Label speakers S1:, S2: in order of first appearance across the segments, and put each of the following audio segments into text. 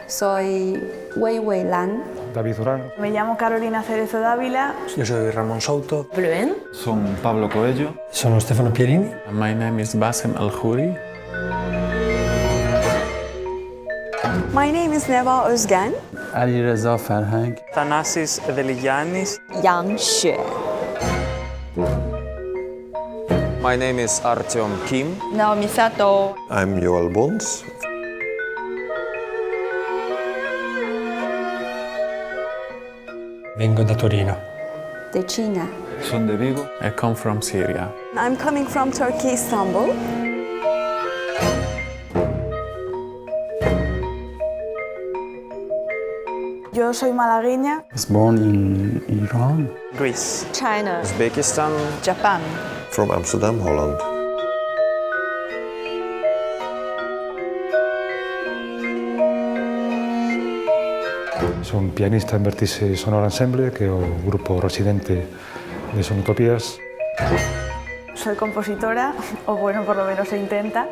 S1: Soy Wei Lan.
S2: David Durán.
S3: Me llamo Carolina Cerezo Dávila.
S4: Yo soy Ramón Souto.
S5: Bluen.
S6: Sono Pablo Coelho.
S4: Sono Stefano Pierini.
S7: My name is Bassem Al-Khouri.
S8: My name is Neva Özgen.
S9: Ali Reza Ferhang.
S10: Thanasis Deligiannis.
S8: Yang Xue.
S11: My name is Artyom Kim.
S8: Naomi Sato.
S12: I'm Joel Bons.
S4: Vengo da Torino.
S1: De China.
S6: Sono de Vigo.
S7: I come from Syria.
S8: I'm coming from Turkey, Istanbul.
S3: Yo soy malagueña.
S9: I was born in Iran.
S10: Greece.
S8: China.
S11: Uzbekistan.
S8: Japan.
S12: From Amsterdam, Holland.
S2: Sono pianista in Vertixe Sonora Ensemble, che è un gruppo residente de Sonutopías.
S3: Soy compositora, o bueno, por lo menos se intenta.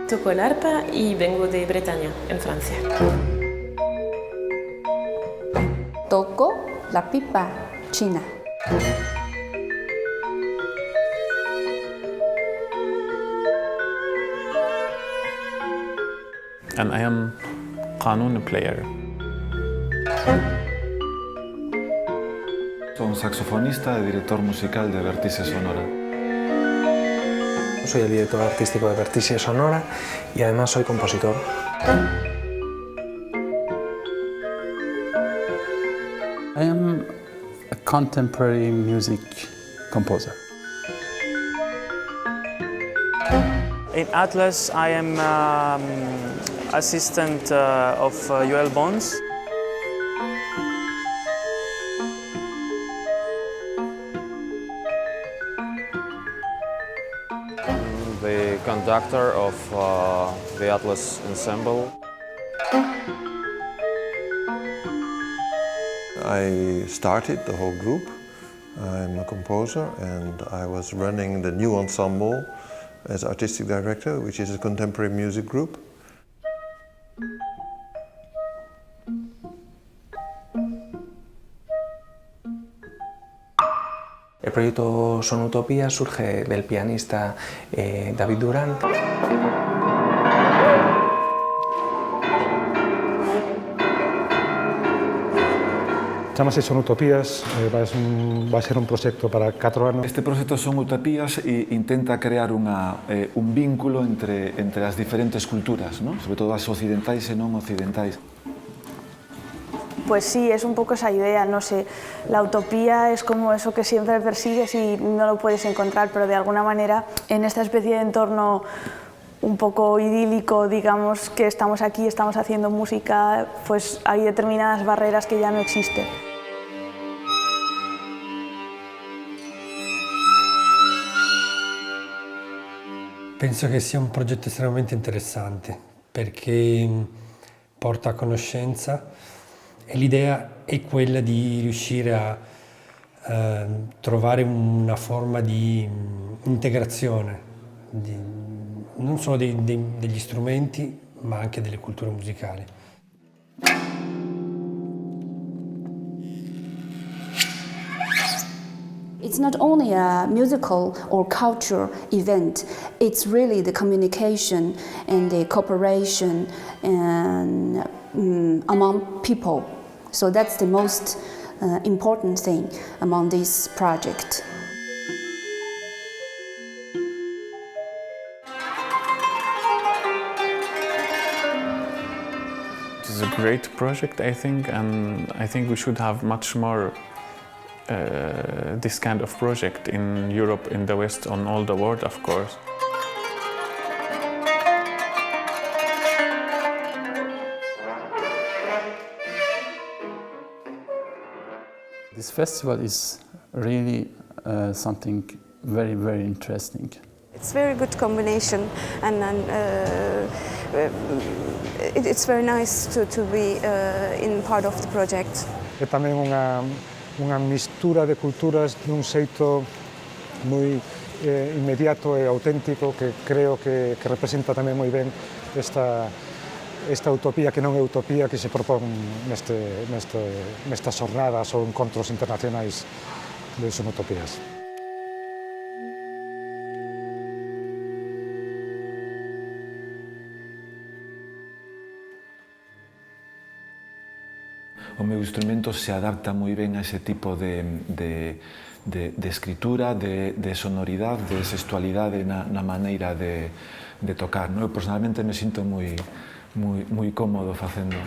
S5: Toco el arpa y vengo de Bretaña, en Francia.
S1: Toco la pipa, China.
S7: And I am qanun player.
S6: Sono saxofonista e director musical de Vertixe Sonora.
S4: Soy el director artístico de Vertixe Sonora y además soy compositor.
S9: I am a contemporary music composer.
S10: In Atlas, I am assistant of Joel Bons.
S11: The conductor of the Atlas Ensemble.
S12: I started the whole group. I'm a composer and I was running the new ensemble as artistic director, which is a contemporary music group.
S4: El proyecto Sonutopías surge del pianista David Durán.
S2: Llámase Sonutopías, va a ser un proyecto para 4 anos.
S6: Este proxecto Sonutopías intenta crear un vínculo entre as diferentes culturas, ¿no? Sobre todo as occidentais e non occidentais.
S3: Pues sí, es un poco esa idea, no sé, la utopía es como eso que siempre persigues y no lo puedes encontrar, pero de alguna manera en esta especie de entorno un poco idílico, digamos, que estamos aquí, estamos haciendo música, pues hay determinadas barreras que ya no existen.
S4: Penso che sia un progetto estremamente interessante perché porta a conoscenza e l'idea è quella di riuscire a trovare una forma di integrazione non solo degli strumenti ma anche delle culture musicali.
S1: It's not only a musical or cultural event, it's really the communication and the cooperation and, among people. So that's the most important thing among this project.
S7: It is a great project, I think, and I think we should have much more this kind of project in Europe, in the West, on all the world, of course.
S9: This festival is really something very, very interesting.
S8: It's a very good combination and it's very nice to be in part of the project.
S2: É tamén unha mistura de culturas dun xeito moi inmediato e auténtico que creo que representa tamén moi ben esta utopía que non é utopía que se propón nestas xornadas ou encontros internacionais de Sonutopías.
S6: O meu instrumento se adapta moi ben a ese tipo de escritura, de sonoridade, de sexualidade na maneira de tocar. Eu personalmente me sinto moi cómodo facendo.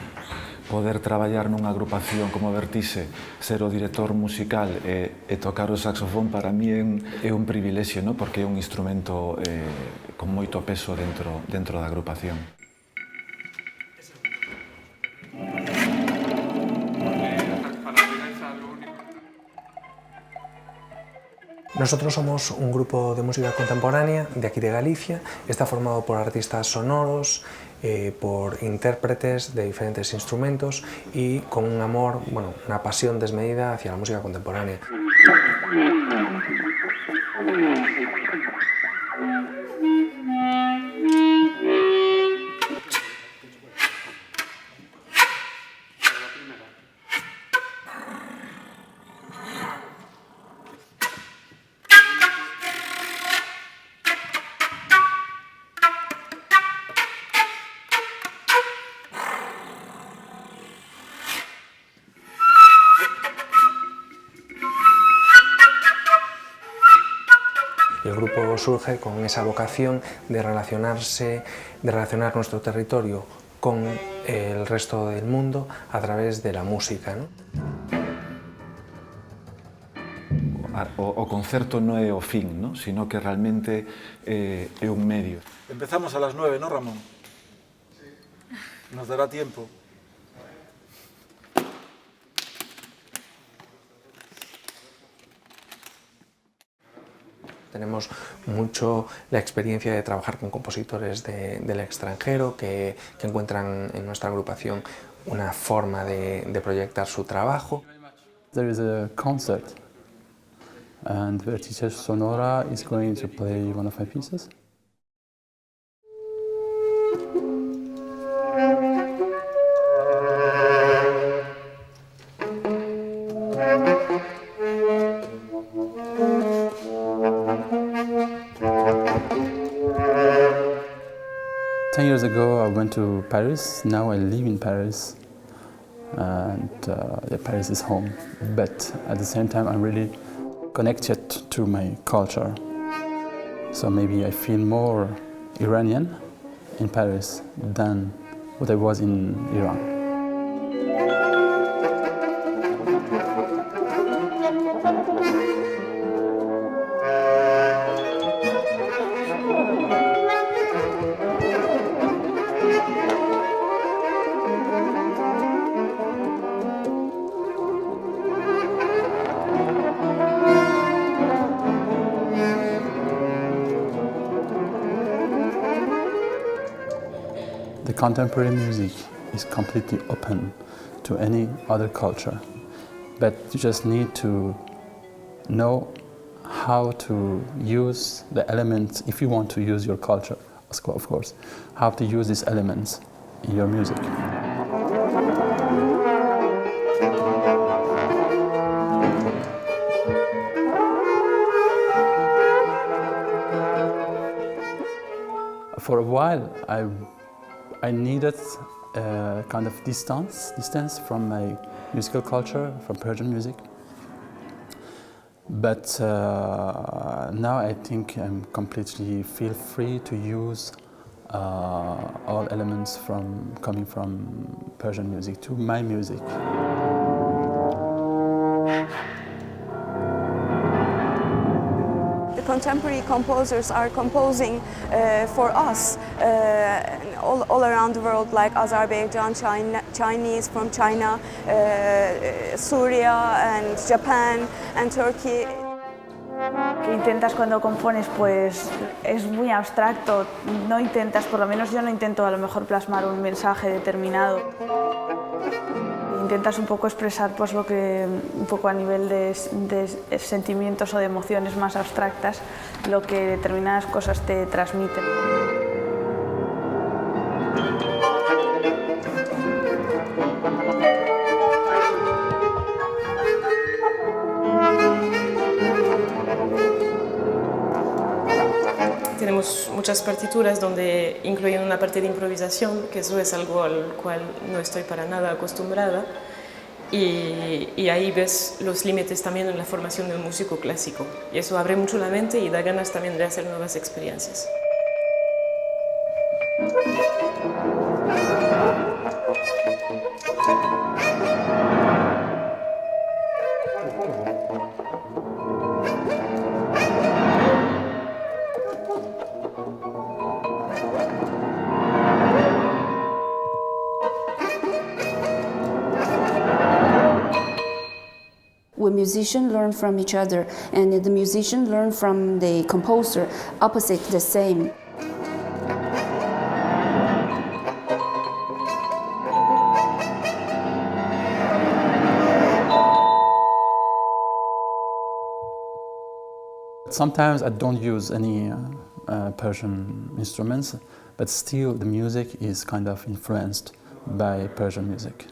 S6: Poder traballar nunha agrupación como Vertixe, ser o director musical e tocar o saxofón para mí é un privilexio, porque é un instrumento con moito peso dentro da agrupación.
S13: Nosotros somos un grupo de música contemporánea de aquí de Galicia. Está formado por artistas sonoros, por intérpretes de diferentes instrumentos y con un amor, una pasión desmedida hacia la música contemporánea. El grupo surge con esa vocación de relacionar nuestro territorio con el resto del mundo a través de la música, ¿no?
S6: O concerto non é o fin, sino que realmente é un medio.
S14: Empezamos a las 9, ¿no, Ramón? Sí. Nos dará tiempo.
S13: Tenemos mucho la experiencia de trabajar con compositores del extranjero que encuentran en nuestra agrupación una forma de proyectar su trabajo.
S9: There is a concert and Vertixe Sonora is going to play one of my pieces. 10 years ago I went to Paris, now I live in Paris and Paris is home, but at the same time I'm really connected to my culture. So maybe I feel more Iranian in Paris than what I was in Iran. The contemporary music is completely open to any other culture, but you just need to know how to use the elements, if you want to use your culture, of course, how to use these elements in your music. For a while, I needed a kind of distance from my musical culture, from Persian music. But now I think I'm completely feel free to use all elements coming from Persian music to my music.
S8: Contemporary composers are composing for us all around the world, like Azerbaijan, Chinese from China, Syria and Japan and Turkey.
S3: Que intentas cuando compones, pues es muy abstracto, no intentas, por lo menos yo no intento a lo mejor plasmar un mensaje determinado. Intentas un poco expresar pues lo que, un poco a nivel de sentimientos o de emociones más abstractas, lo que determinadas cosas te transmiten.
S5: Tenemos muchas partituras donde incluyen una parte de improvisación, que eso es algo al cual no estoy para nada acostumbrada, y ahí ves los límites también en la formación de un músico clásico, y eso abre mucho la mente y da ganas también de hacer nuevas experiencias.
S1: When musicians learn from each other, and the musician learn from the composer, opposite the same.
S9: Sometimes I don't use any Persian instruments, but still the music is kind of influenced by Persian music.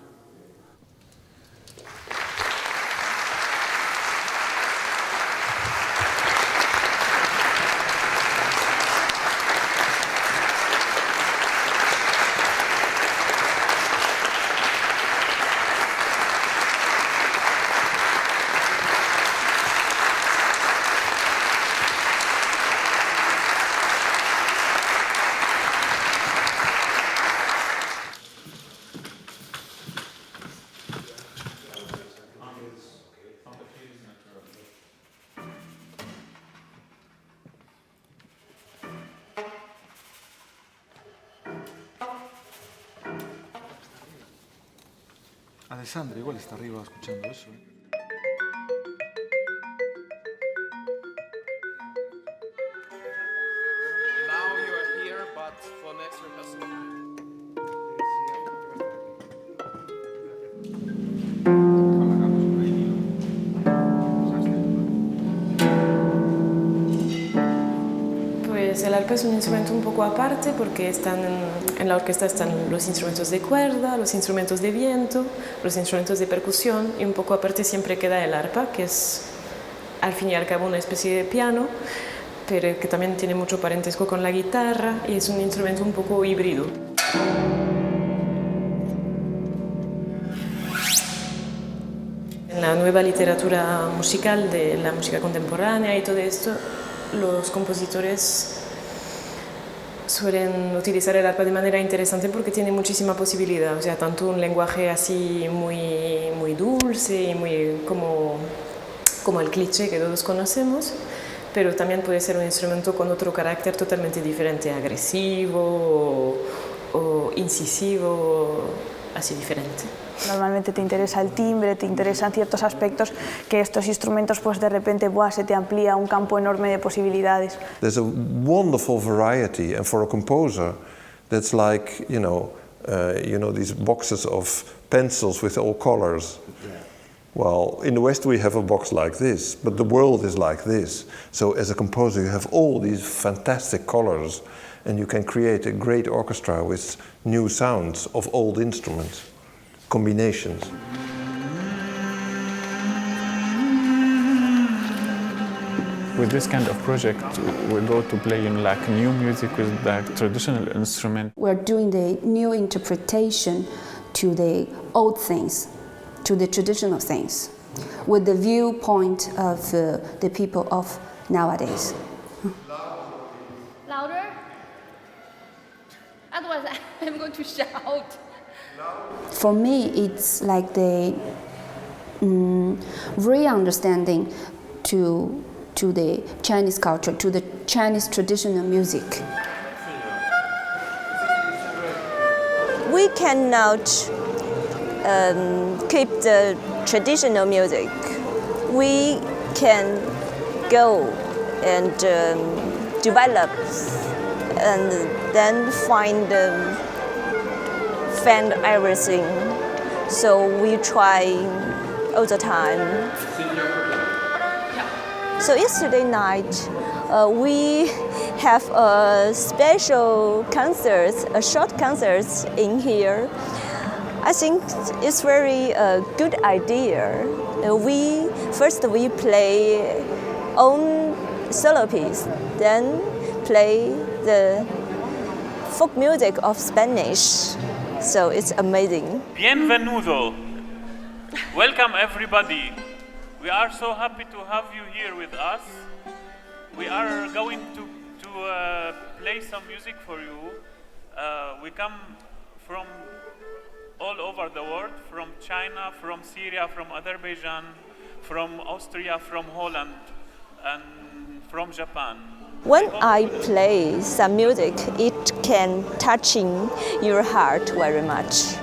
S14: Alessandra igual está arriba escuchando eso.
S11: Now you are here, but for next rehearsal.
S5: Pues el arpa es un instrumento un poco aparte porque en la orquesta están los instrumentos de cuerda, los instrumentos de viento, los instrumentos de percusión, y un poco aparte siempre queda el arpa, que es al fin y al cabo una especie de piano, pero que también tiene mucho parentesco con la guitarra y es un instrumento un poco híbrido. En la nueva literatura musical de la música contemporánea y todo esto, los compositores suelen utilizar el arpa de manera interesante porque tiene muchísima posibilidad, o sea, tanto un lenguaje así muy dulce y muy como el cliché que todos conocemos, pero también puede ser un instrumento con otro carácter totalmente diferente, agresivo o incisivo, así diferente.
S3: Normalmente te interesa el timbre, te interesan ciertos aspectos que estos instrumentos pues de repente se te amplía un campo enorme de posibilidades.
S12: There's a wonderful variety, and for a composer that's like, these boxes of pencils with all colors. Well, in the West we have a box like this, but the world is like this. So as a composer you have all these fantastic colors, and you can create a great orchestra with new sounds of old instruments. Combinations.
S7: With this kind of project, we go to play in like new music with like traditional instrument.
S1: We're doing the new interpretation to the old things, to the traditional things, with the viewpoint of the people of nowadays.
S15: Louder? Otherwise, I'm going to shout.
S1: For me, it's like the re-understanding to the Chinese culture, to the Chinese traditional music.
S16: We cannot keep the traditional music. We can go and develop and then find everything. So we try all the time. So yesterday night, we have a special concert, a short concert in here. I think it's very good idea. We play own solo piece, then play the folk music of Spanish. So it's amazing.
S17: Bienvenido. Welcome everybody. We are so happy to have you here with us. We are going to play some music for you. We come from all over the world, from China, from Syria, from Azerbaijan, from Austria, from Holland, and from Japan.
S16: When I play some music, it can touching your heart very much.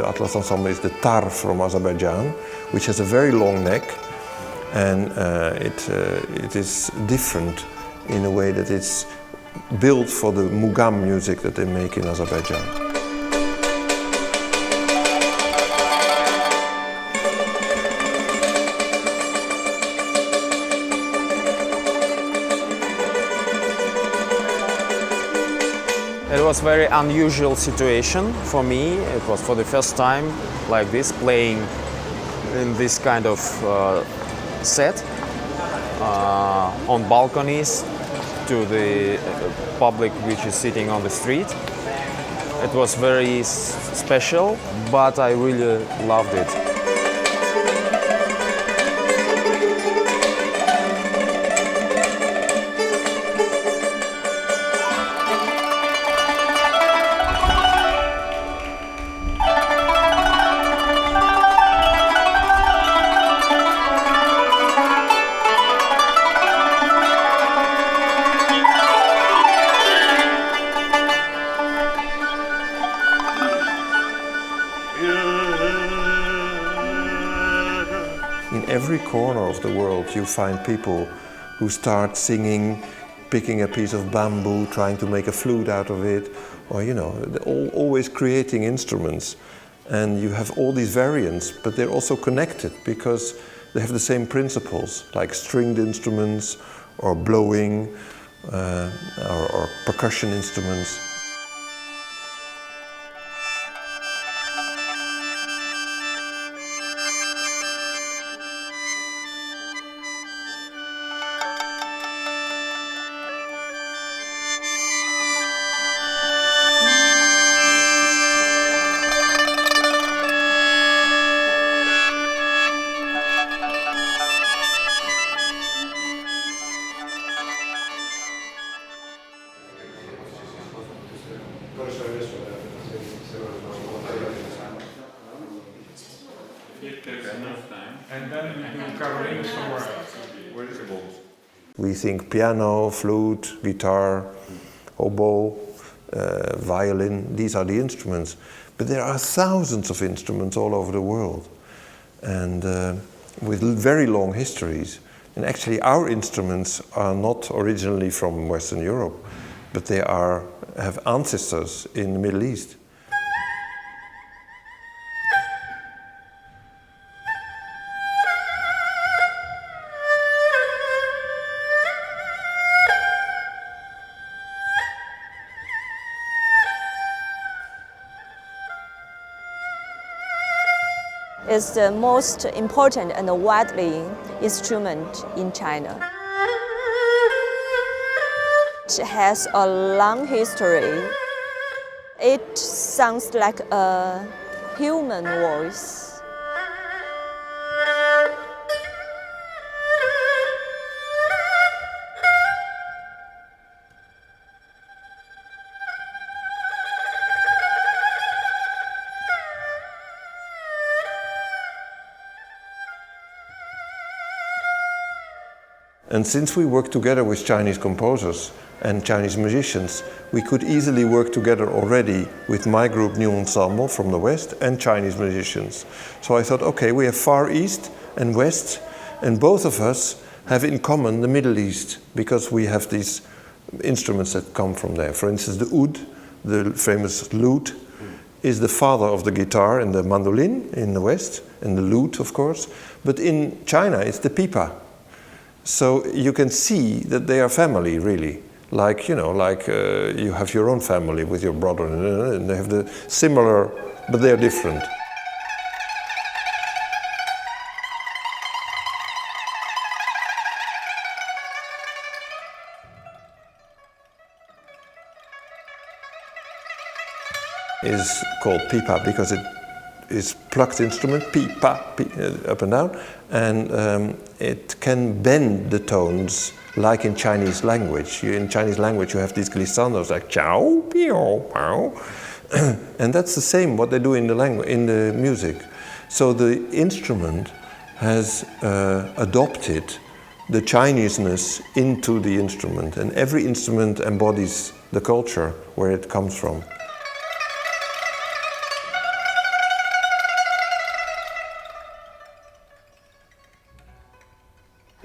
S12: Atlas Ensemble is the tar from Azerbaijan, which has a very long neck, and it is different in a way that it's built for the mugam music that they make in Azerbaijan.
S18: It was a very unusual situation for me. It was for the first time like this, playing in this kind of set on balconies to the public which is sitting on the street. It was very special, but I really loved it.
S12: In every corner of the world you find people who start singing, picking a piece of bamboo, trying to make a flute out of it, or they're always creating instruments. And you have all these variants, but they're also connected because they have the same principles, like stringed instruments or blowing or percussion instruments.
S2: And then we do carolines somewhere else. Where is the balls?
S12: We think piano, flute, guitar, oboe, violin, these are the instruments. But there are thousands of instruments all over the world, and with very long histories. And actually our instruments are not originally from Western Europe. but they have ancestors in the Middle East.
S16: It's the most important and widely instrument in China. It has a long history. It sounds like a human voice.
S12: And since we work together with Chinese composers and Chinese musicians, we could easily work together already with my group New Ensemble from the West and Chinese musicians. So I thought, okay, we have Far East and West, and both of us have in common the Middle East, because we have these instruments that come from there. For instance, the oud, the famous lute, is the father of the guitar and the mandolin in the West, and the lute, of course. But in China, it's the pipa. So you can see that they are family, really. Like, you know, like you have your own family with your brother, and they have the similar, but they are different. Is called pipa because it is plucked instrument, pipa, up and down, and it can bend the tones like in Chinese language. In Chinese language you have these glissandos like chow, piao, pow, and that's the same what they do in the language, in the music. So the instrument has adopted the Chineseness into the instrument, and every instrument embodies the culture where it comes from.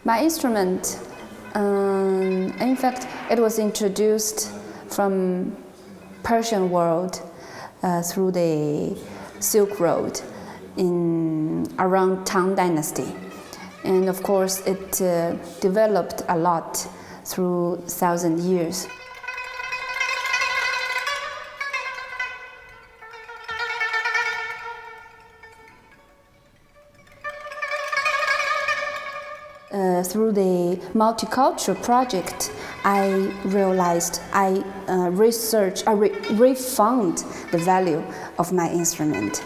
S1: My instrument, in fact, it was introduced from Persian world through the Silk Road around Tang Dynasty. And of course, it developed a lot through 1,000 years. Through the multicultural project, I realized I refound the value of my instrument.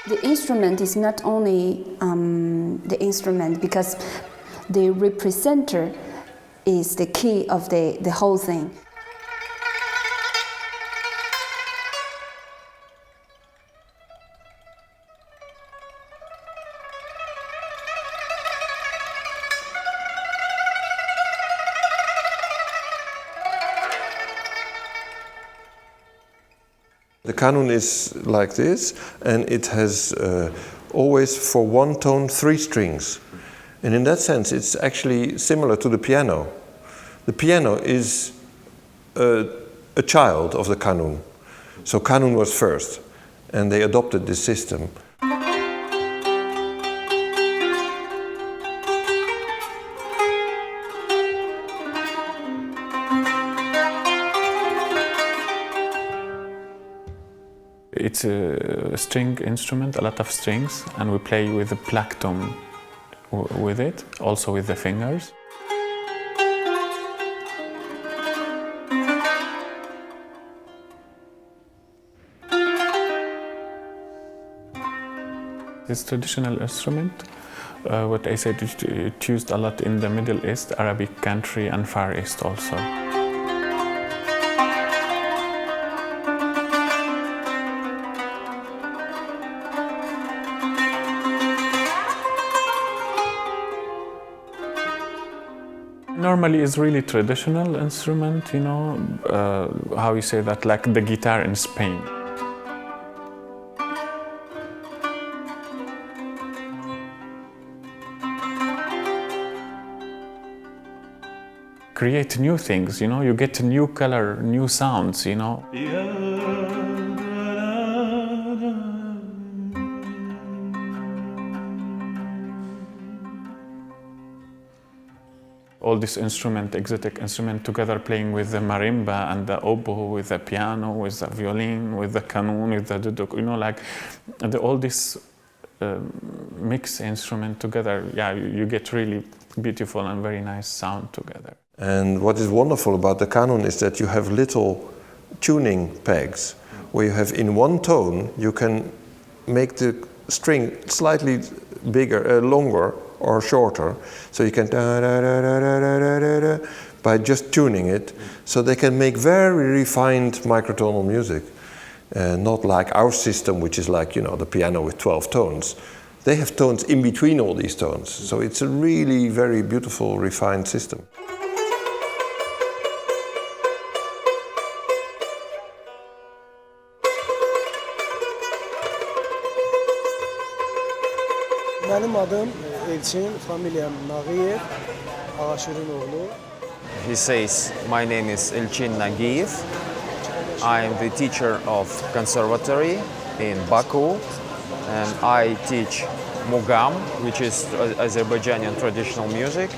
S1: The instrument is not only the instrument, because the representer is the key of the whole thing.
S12: The canon is like this, and it has always for one tone 3 strings. And in that sense, it's actually similar to the piano. The piano is a child of the canon. So canon was first, and they adopted this system.
S7: It's a string instrument, a lot of strings, and we play with the plactum with it, also with the fingers. This traditional instrument, what I said, it's used a lot in the Middle East, Arabic country, and Far East also. Normally it's really traditional instrument, you know, how you say that, like the guitar in Spain. Create new things, you know, you get new color, new sounds, you know. All this instrument, exotic instrument together, playing with the marimba and the oboe, with the piano, with the violin, with the kanun, with the duduk, you know, like all this mixed instrument together, yeah, you get really beautiful and very nice sound together.
S12: And what is wonderful about the canon is that you have little tuning pegs where you have in one tone you can make the string slightly bigger, longer or shorter, so you can by just tuning it, so they can make very refined microtonal music, not like our system, which is like, you know, the piano with 12 tones. They have tones in between all these tones, so it's a really very beautiful, refined system.
S19: Benim adım Elçin, familyam Nagiyev, Ağaşır'ın oğlu.
S18: He says, my name is Elçin Nagiyev. I am the teacher of conservatory in Baku, and I teach mugam, which is Azerbaijani traditional music,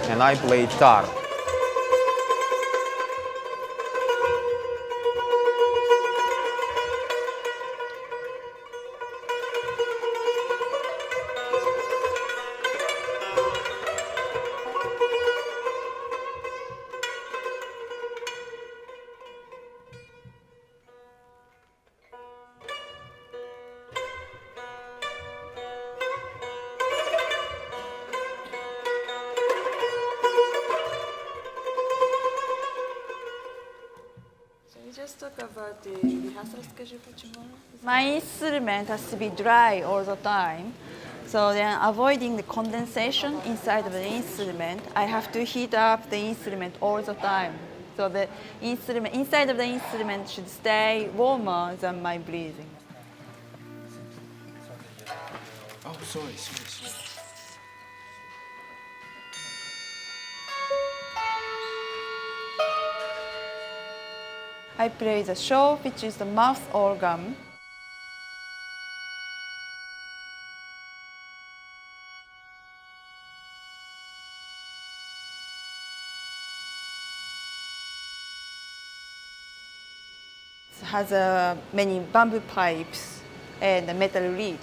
S18: and I play tar.
S20: Just talk about the rehearsal schedule for tomorrow. My instrument has to be dry all the time. So then avoiding the condensation inside of the instrument, I have to heat up the instrument all the time. So the instrument, inside of the instrument should stay warmer than my breathing.
S14: Oh, sorry.
S20: I play the show, which is the mouth organ. It has many bamboo pipes and a metal reed.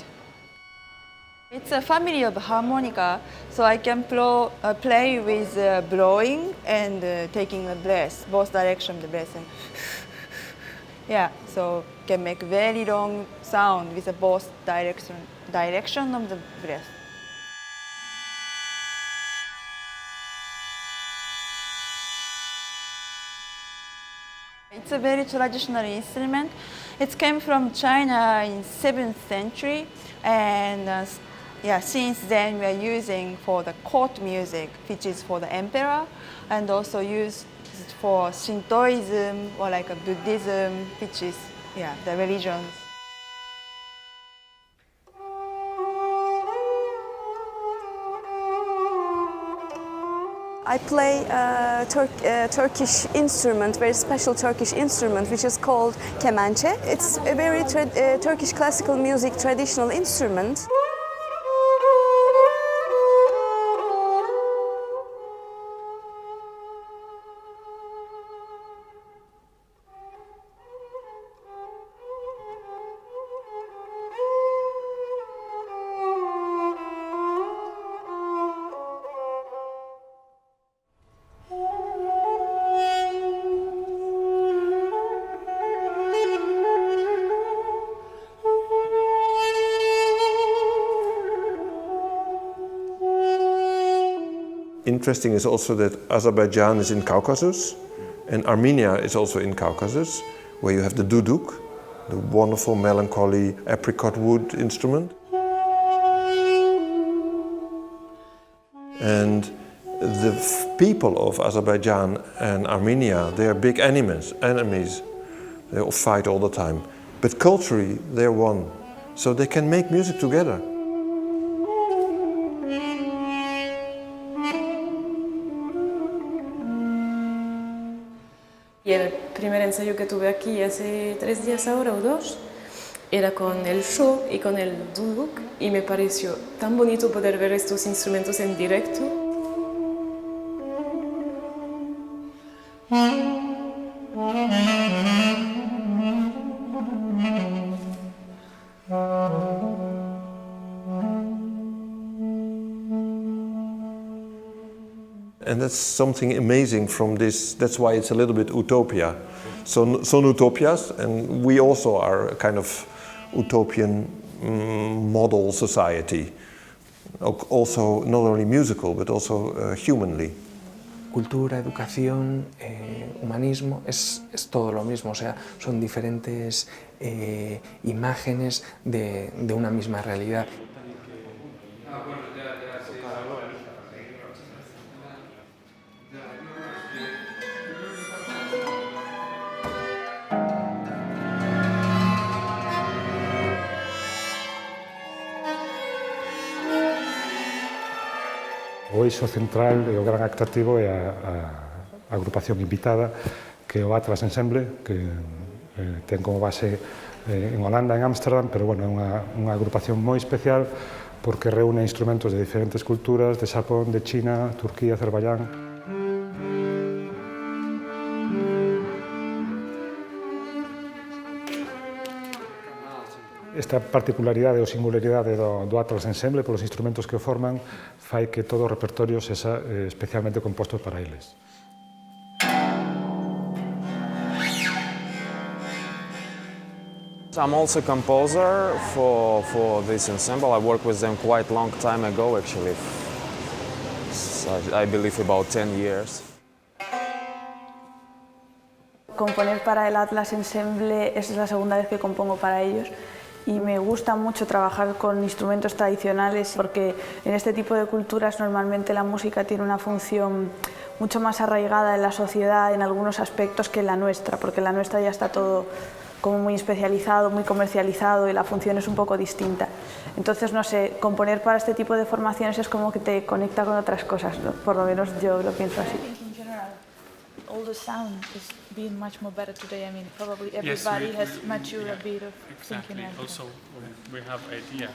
S20: It's a family of harmonica, so I can play with blowing and taking a breath, both directions of the breath. And yeah, so can make very long sound with both direction of the breath. It's a very traditional instrument. It came from China in 7th century, and since then we are using for the court music, which is for the emperor, and also used for Shintoism or like a Buddhism, which is the religions.
S8: I play a Turkish instrument, very special Turkish instrument, which is called kemençe. It's a very Turkish classical music traditional instrument.
S12: Interesting is also that Azerbaijan is in Caucasus, and Armenia is also in Caucasus, where you have the duduk, the wonderful melancholy apricot wood instrument. And the people of Azerbaijan and Armenia, they are big enemies. They all fight all the time. But culturally, they're one. So they can make music together.
S5: Y el primer ensayo que tuve aquí hace 3 días ahora o 2 era con el show y con el duduk y me pareció tan bonito poder ver estos instrumentos en directo.
S12: And that's something amazing from this, that's why it's a little bit utopia. So Sonutopías, and we also are a kind of utopian model society. Also not only musical, but also humanly.
S13: Cultura, educación, humanismo, es todo lo mismo, o sea, son diferentes imágenes de una misma realidad.
S2: O eixo central e o gran atractivo é a agrupación invitada, que é o Atlas Ensemble, que ten como base en Holanda, en Ámsterdam, pero bueno, é unha agrupación moi especial porque reúne instrumentos de diferentes culturas, de Xapón, de China, Turquía, Azerbaiyán. Esta particularidade ou singularidade do Atlas Ensemble polos instrumentos que o forman fai que todo o repertorio sexa especialmente composto para eles.
S18: I'm also a composer for this ensemble. I worked with them quite a long time ago, actually. I believe about 10 years.
S3: Componer para el Atlas Ensemble es la segunda vez que compongo para ellos. Y me gusta mucho trabajar con instrumentos tradicionales porque en este tipo de culturas normalmente la música tiene una función mucho más arraigada en la sociedad en algunos aspectos que la nuestra, porque la nuestra ya está todo como muy especializado, muy comercializado y la función es un poco distinta. Entonces, no sé, componer para este tipo de formaciones es como que te conecta con otras cosas, ¿no? Por lo menos yo lo pienso así.
S21: All the sound is being much more better today. I mean, probably everybody has matured a bit of thinking.
S17: Also, we have idea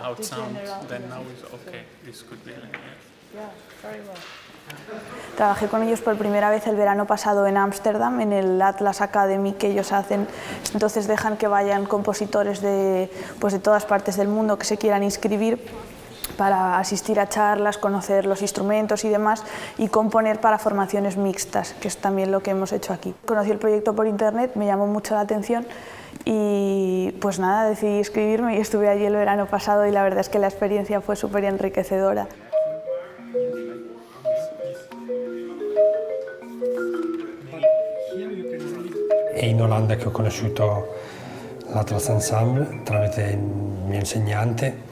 S21: how
S17: it sounds. Then now it's okay. This could be like that.
S21: Yeah, very well.
S3: Trabajé con ellos por primera vez el verano pasado en Ámsterdam, en el Atlas Academy que ellos hacen. Entonces dejan que vayan compositores de todas partes del mundo que se quieran inscribir para asistir a charlas, conocer los instrumentos y demás, y componer para formaciones mixtas, que es también lo que hemos hecho aquí. Conocí el proyecto por internet, me llamó mucho la atención y pues nada, decidí inscribirme y estuve allí el verano pasado y la verdad es que la experiencia fue súper enriquecedora.
S4: È in Olanda che ho conosciuto l'Atlas Ensemble tramite il mio insegnante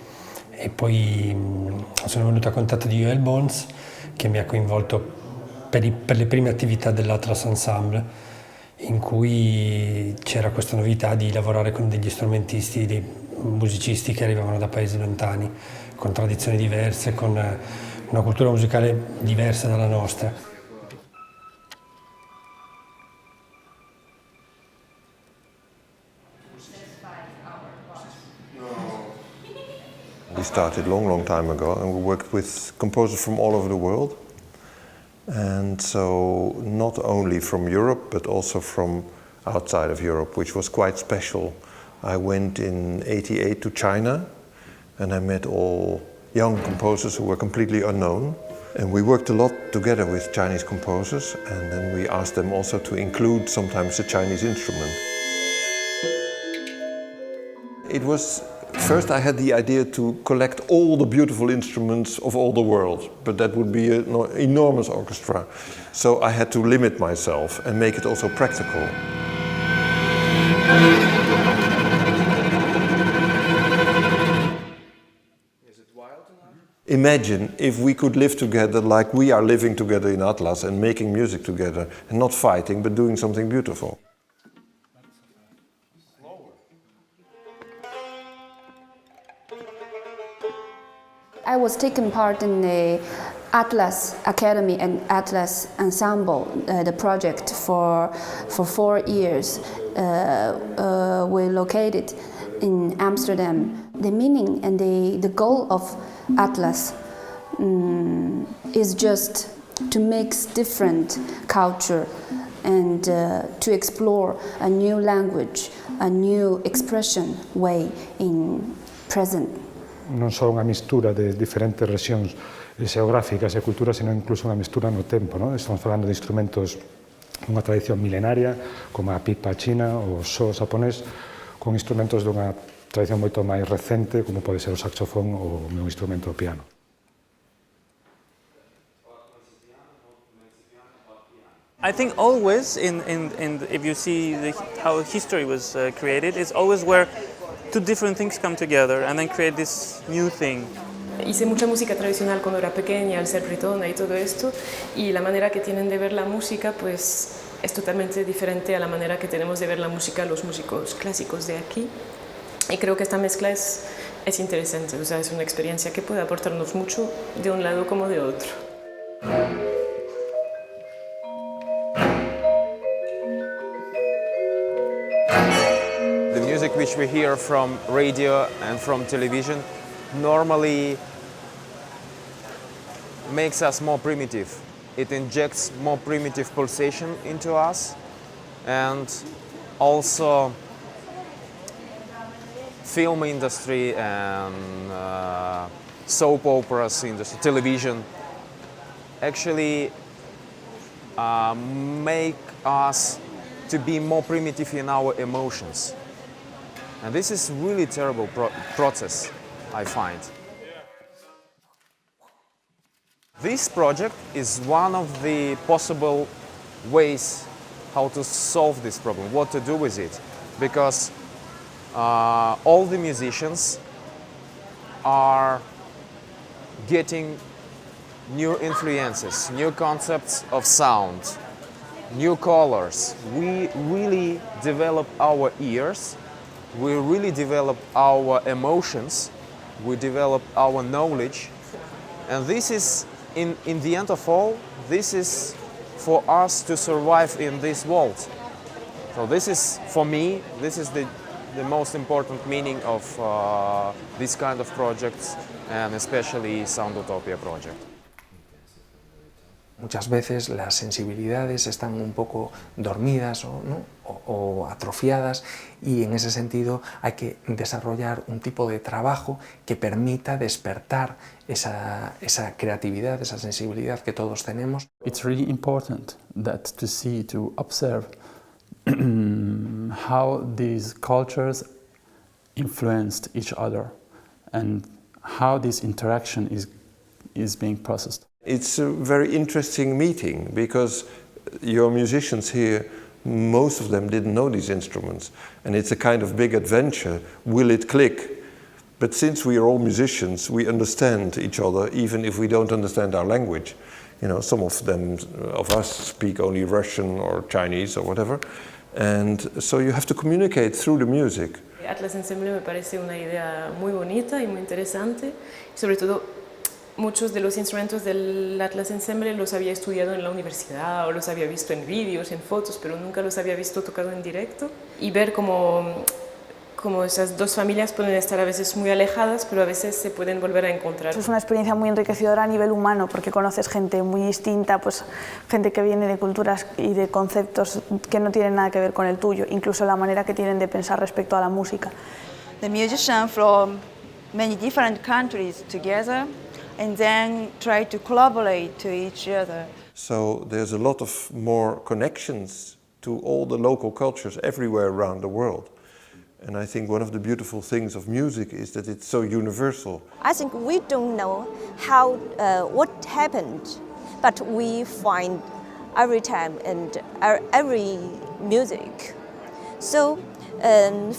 S4: e poi sono venuto a contatto di yeVertixe che mi ha coinvolto per le prime attività dell'Atlas Ensemble, in cui c'era questa novità di lavorare con degli strumentisti, dei musicisti che arrivavano da paesi lontani, con tradizioni diverse, con una cultura musicale diversa dalla nostra.
S12: We started long time ago and we worked with composers from all over the world. And so not only from Europe but also from outside of Europe, which was quite special. I went in '88 to China and I met all young composers who were completely unknown. And we worked a lot together with Chinese composers and then we asked them also to include sometimes a Chinese instrument. It was first I had the idea to collect all the beautiful instruments of all the world, but that would be an enormous orchestra. So I had to limit myself and make it also practical. imagine if we could live together like we are living together in Atlas and making music together and not fighting but doing something beautiful.
S1: I was taking part in the Atlas Academy and Atlas Ensemble, the project for 4 years. We're located in Amsterdam. The meaning and the goal of Atlas is just to mix different culture and to explore a new language, a new expression way in present.
S2: Non só unha mistura de diferentes rexións xeográficas e culturas, sino incluso unha mistura no tempo, non? Estamos falando de instrumentos dunha tradición milenaria, como a pipa china ou o sho japonés, con instrumentos dunha tradición moito máis recente, como pode ser o saxofón ou o meu instrumento o piano.
S10: I think always, if you see how history was created, it's always where two different things come together and then create this new thing.
S5: Hice mucha música tradicional cuando era pequeña, al ser bretona y todo esto, y la manera que tienen de ver la música pues es totalmente diferente a la manera que tenemos de ver la música los músicos clásicos de aquí. Y creo que esta mezcla es interesante, o sea, es una experiencia que puede aportarnos mucho de un lado como de otro.
S18: Music which we hear from radio and from television normally makes us more primitive. It injects more primitive pulsation into us, and also film industry and soap operas industry, television actually make us to be more primitive in our emotions. And this is really terrible process, I find. This project is one of the possible ways how to solve this problem, what to do with it. Because all the musicians are getting new influences, new concepts of sound, new colors. We really develop our ears. We really develop our emotions, we develop our knowledge, and this is, in the end of all, this is for us to survive in this world. So this is, for me, this is the most important meaning of this kind of projects, and especially Sonutopia project.
S13: Muchas veces las sensibilidades están un poco dormidas o atrofiadas, y en ese sentido hay que desarrollar un tipo de trabajo que permita despertar esa creatividad, esa sensibilidad que todos tenemos.
S9: It's really important to observe how these cultures influenced each other and how this interaction is being processed.
S12: It's a very interesting meeting because your musicians here, most of them didn't know these instruments, and it's a kind of big adventure. Will it click? But since we are all musicians, we understand each other even if we don't understand our language. You know, some of us speak only Russian or Chinese or whatever, and so you have to communicate through the music.
S5: Atlas Ensemble me parece una idea muy bonita y muy interesante, sobre todo muchos de los instrumentos del Atlas Ensemble los había estudiado en la universidad o los había visto en vídeos, en fotos, pero nunca los había visto tocado en directo. Y ver cómo esas dos familias pueden estar a veces muy alejadas, pero a veces se pueden volver a encontrar.
S3: Es una experiencia muy enriquecedora a nivel humano, porque conoces gente muy distinta, pues gente que viene de culturas y de conceptos que no tienen nada que ver con el tuyo, incluso la manera que tienen de pensar respecto a la música.
S20: The musicians from many different countries together and then try to collaborate to each other.
S12: So there's a lot of more connections to all the local cultures everywhere around the world. And I think one of the beautiful things of music is that it's so universal.
S16: I think we don't know what happened, but we find every time and every music. So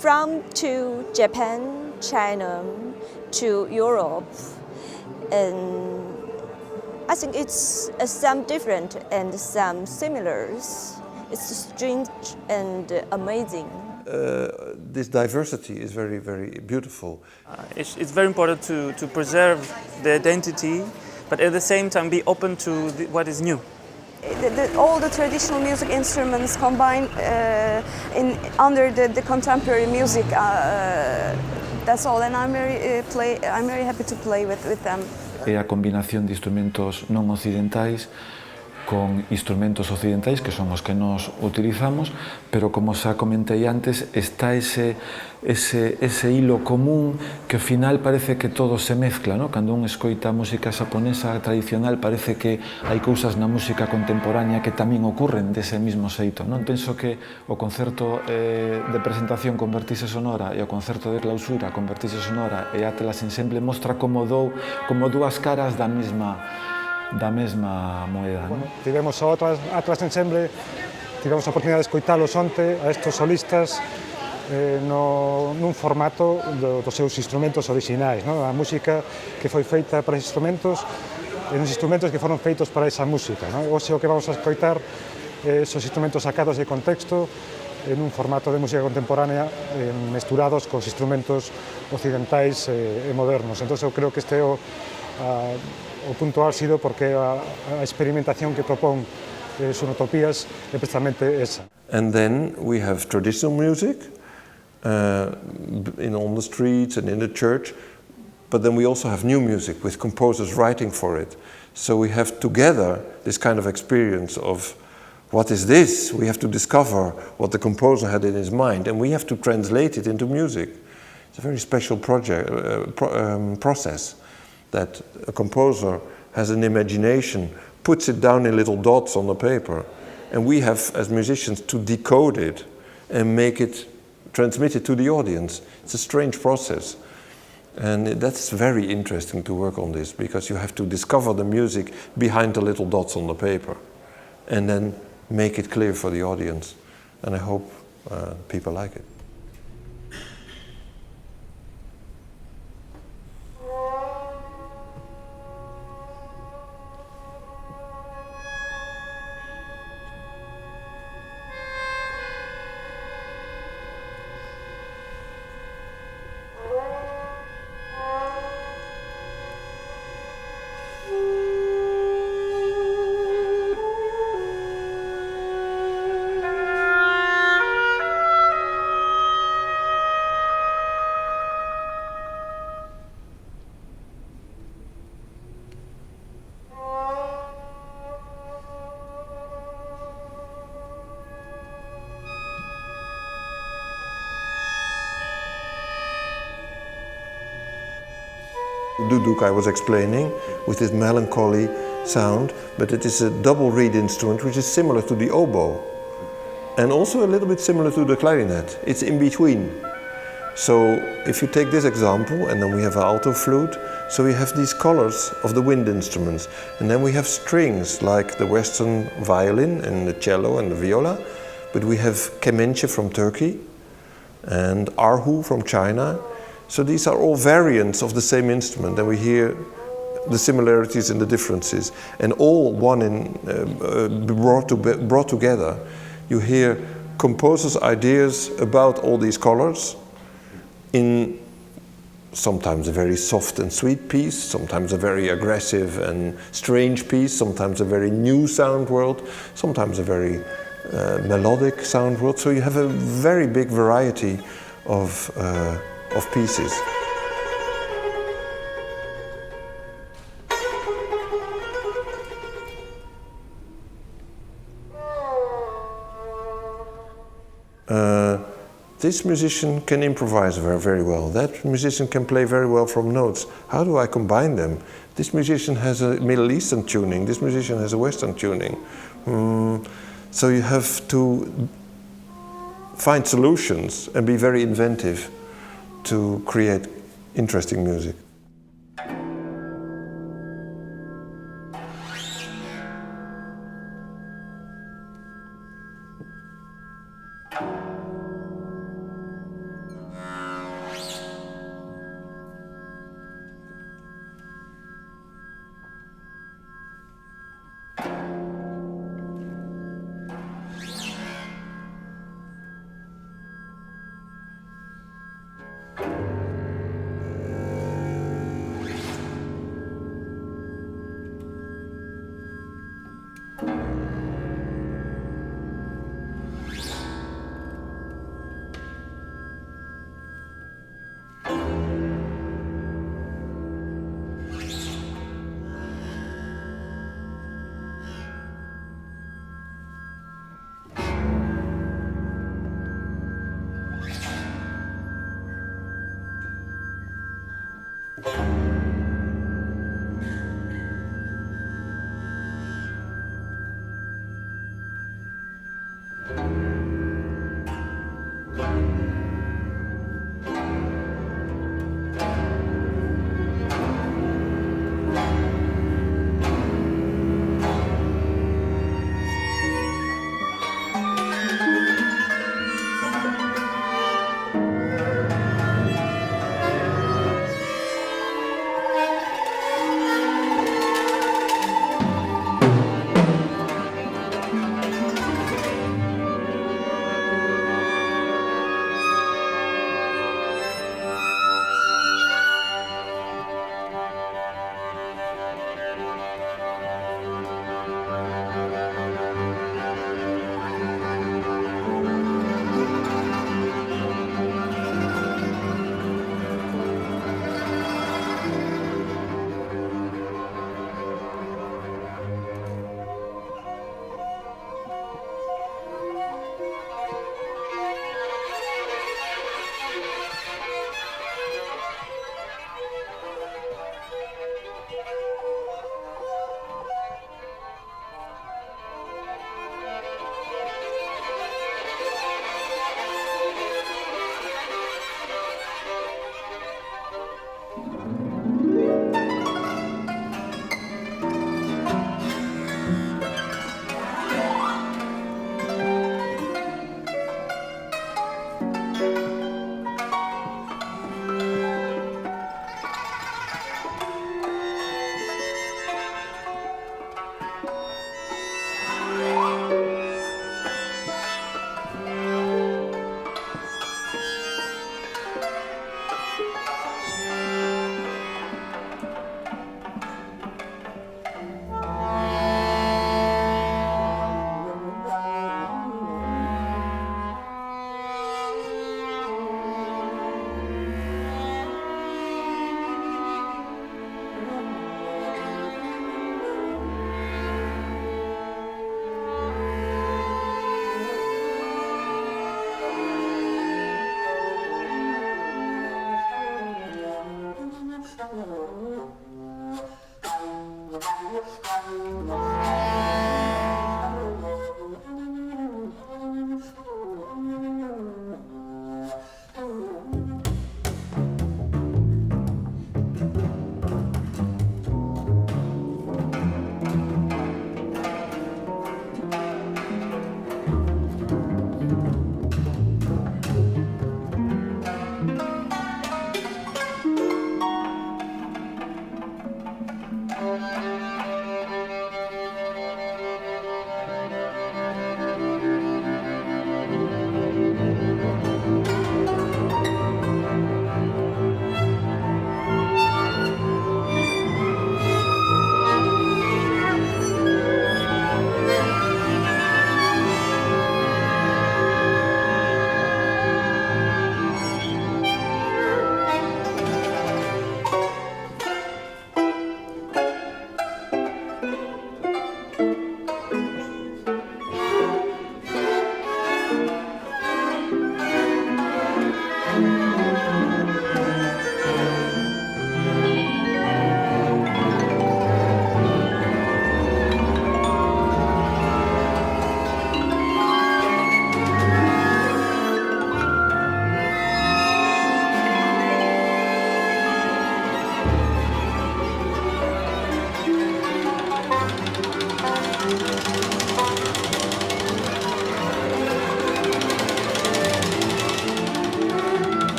S16: from to Japan, China, to Europe, and I think it's some different and some similars. It's strange and amazing.
S12: This diversity is very, very beautiful.
S10: It's very important to preserve the identity, but at the same time be open to what is new.
S8: All the traditional music instruments combined under the contemporary music. That's all, and I'm very happy to play with them.
S6: É a combinación de instrumentos non occidentais con instrumentos occidentais, que son os que nós utilizamos, pero como xa comentei antes, está ese hilo común que ao final parece que todo se mezcla, ¿no? Cando un escoita a música xaponesa tradicional parece que hai cousas na música contemporánea que tamén ocurren dese mismo xeito, non? Penso que o concerto de presentación con Vertixe Sonora e o concerto de clausura con Vertixe Sonora e Atlas Ensemble mostra como dúas caras da mesma moeda.
S2: Bueno, tivemos a Atlas Ensemble, tivemos a oportunidade de escoitalos onte a estes solistas nun formato dos seus instrumentos orixinais, a música que foi feita para esses instrumentos e nos instrumentos que foron feitos para esa música. Hoxe o que vamos a escoitar esos instrumentos sacados de contexto en un formato de música contemporánea mesturados cos instrumentos occidentais e modernos. Entón, eu creo que este é o punto álxido porque a experimentación que propón Sonutopías é precisamente esa.
S12: And then we have traditional music on the streets and in the church, but then we also have new music with composers writing for it. So we have together this kind of experience of what is this? We have to discover what the composer had in his mind, and we have to translate it into music. It's a very special process. That a composer has an imagination, puts it down in little dots on the paper, and we have, as musicians, to decode it and transmit it to the audience. It's a strange process, and that's very interesting to work on this, because you have to discover the music behind the little dots on the paper, and then make it clear for the audience, and I hope people like it. Duduk I was explaining, with this melancholy sound, but it is a double reed instrument which is similar to the oboe and also a little bit similar to the clarinet. It's in between. So if you take this example, and then we have an alto flute, so we have these colors of the wind instruments, and then we have strings like the Western violin and the cello and the viola, but we have kemençe from Turkey and arhu from China. So these are all variants of the same instrument, and we hear the similarities and the differences, and all brought together. You hear composers' ideas about all these colors in sometimes a very soft and sweet piece, sometimes a very aggressive and strange piece, sometimes a very new sound world, sometimes a very melodic sound world. So you have a very big variety of pieces. This musician can improvise very well. That musician can play very well from notes. How do I combine them? This musician has a Middle Eastern tuning, this musician has a Western tuning. So you have to find solutions and be very inventive to create interesting music.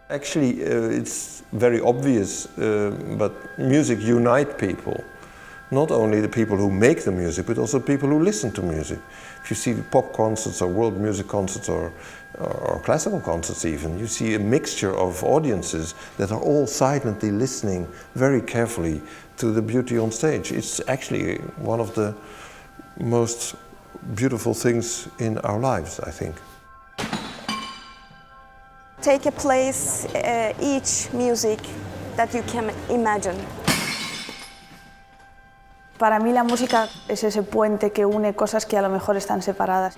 S12: Actually, it's very obvious, but music unites people. Not only the people who make the music, but also people who listen to music. If you see pop concerts or world music concerts or classical concerts even, you see a mixture of audiences that are all silently listening very carefully to the beauty on stage. It's actually one of the most beautiful things in our lives, I think.
S8: Take a place, each music that you can imagine.
S3: Para mí la música es ese puente que une cosas que a lo mejor están separadas.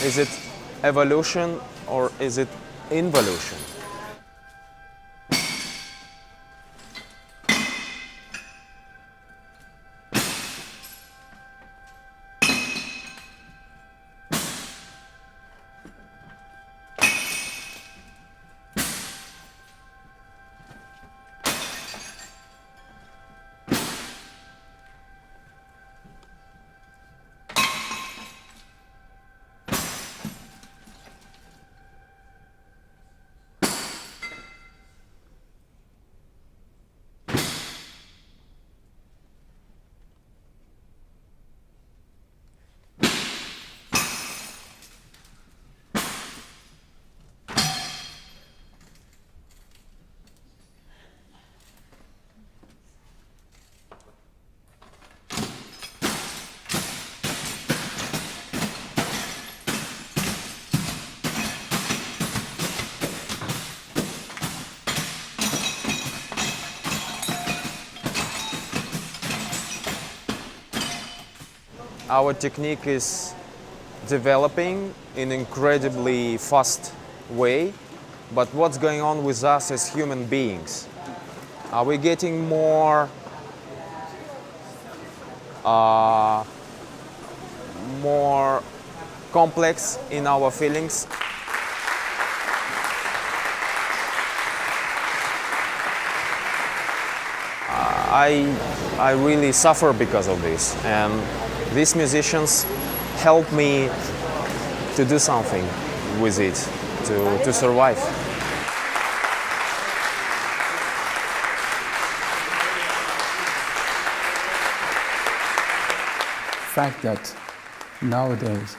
S18: Is it evolution or is it involution? Our technique is developing in an incredibly fast way, but what's going on with us as human beings? Are we getting more complex in our feelings? I really suffer because of this, and these musicians help me to do something with it, to survive.
S9: The fact that nowadays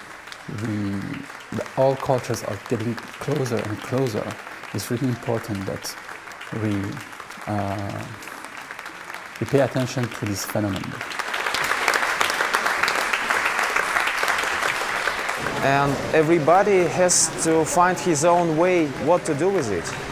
S9: all cultures are getting closer and closer is really important, that we pay attention to this phenomenon.
S18: and everybody has to find his own way what to do with it.